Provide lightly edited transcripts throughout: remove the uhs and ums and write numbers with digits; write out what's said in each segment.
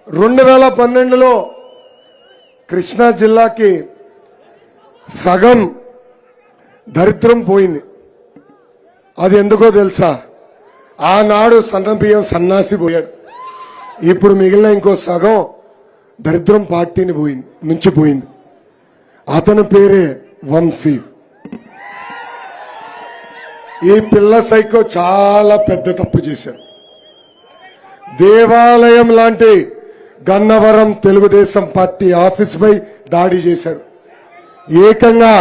2012లో కృష్ణా జిల్లాకి సగం దరిద్రం పోయింది. అది ఎందుకో తెలుసా? ఆనాడు సన్నబియ్యం సన్నాసి పోయాడు. ఇప్పుడు మిగిలిన ఇంకో సగం దరిద్రం పార్టీని నుంచి పోయింది. అతని పేరే వంశీ. ఈ పిల్ల సైకో చాలా పెద్ద తప్పు చేశాడు. దేవాలయం లాంటి గన్నవరం తెలుగుదేశం పార్టీ ఆఫీస్ పై దాడి చేశాడు. ఏకంగా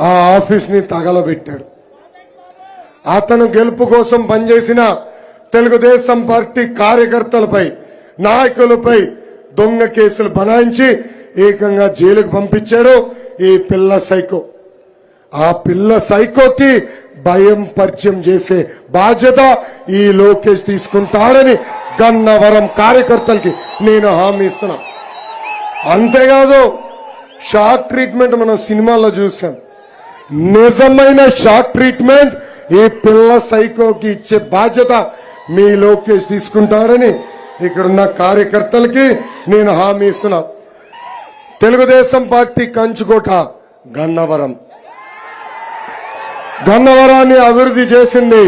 ఆ ఆఫీస్ ని తగలబెట్టాడు. అతను గెలుపు కోసం పనిచేసిన తెలుగుదేశం పార్టీ కార్యకర్తలపై, నాయకులపై దొంగ కేసులు బనాయించి ఏకంగా జైలుకు పంపించాడు ఈ పిల్ల సైకో. ఆ పిల్ల సైకోకి భయం పరిచయం చేసే బాధ్యత ఈ లోకేష్ తీసుకుంటాడని గన్నవరం కార్యకర్తలకి నేను హామీ ఇస్తున్నా. అంతేకాదు, షాక్ ట్రీట్మెంట్ మనం సినిమాల్లో చూసాం. నిజమైన షాక్ ట్రీట్మెంట్ ఈ పిల్ల సైకోకి ఇచ్చే బాధ్యత మీ లోకేష్ తీసుకుంటాడని ఇక్కడున్న కార్యకర్తలకి నేను హామీ ఇస్తున్నా. తెలుగుదేశం పార్టీ కంచుకోట గన్నవరం. గన్నవరాన్ని అభివృద్ధి చేసింది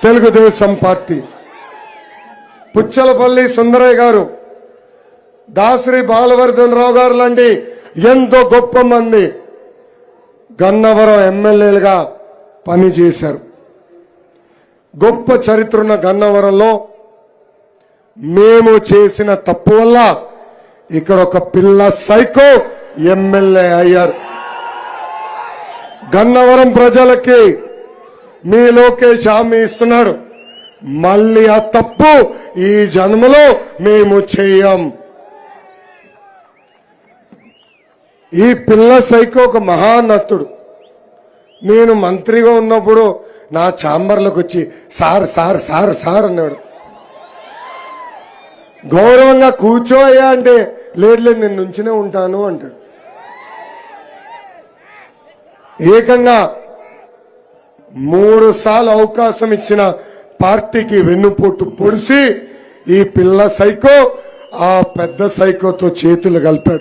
తెలుగుదేశం పార్టీ. పుచ్చలపల్లి సుందరయ్య గారు, దాసరి బాలవర్ధన్ రావు గారు లాంటి ఎంతో గొప్ప మంది గన్నవరం ఎమ్మెల్యేలుగా పనిచేశారు. గొప్ప చరిత్ర ఉన్న గన్నవరంలో మేము చేసిన తప్పు వల్ల ఇక్కడ ఒక పిల్ల సైకో ఎమ్మెల్యే అయ్యారు. గన్నవరం ప్రజలకి మీ లోకేష్ హామీ ఇస్తున్నాడు, మళ్ళీ ఆ తప్పు ఈ జన్మలో మేము చెయ్యం. ఈ పిల్ల సైకో ఒక మహానటుడు. నేను మంత్రిగా ఉన్నప్పుడు నా ఛాంబర్లోకి వచ్చి సార్ సార్ సార్ సార్ అన్నాడు. గౌరవంగా కూర్చోయ్యా అంటే లేదు లేదు నేను నుంచునే ఉంటాను అంటాడు. ఏకంగా 3 సార్లు అవకాశం ఇచ్చిన పార్టీకి వెన్నుపోటు పొడిచి ఈ పిల్ల సైకో ఆ పెద్ద సైకోతో చేతులు కలిపాడు.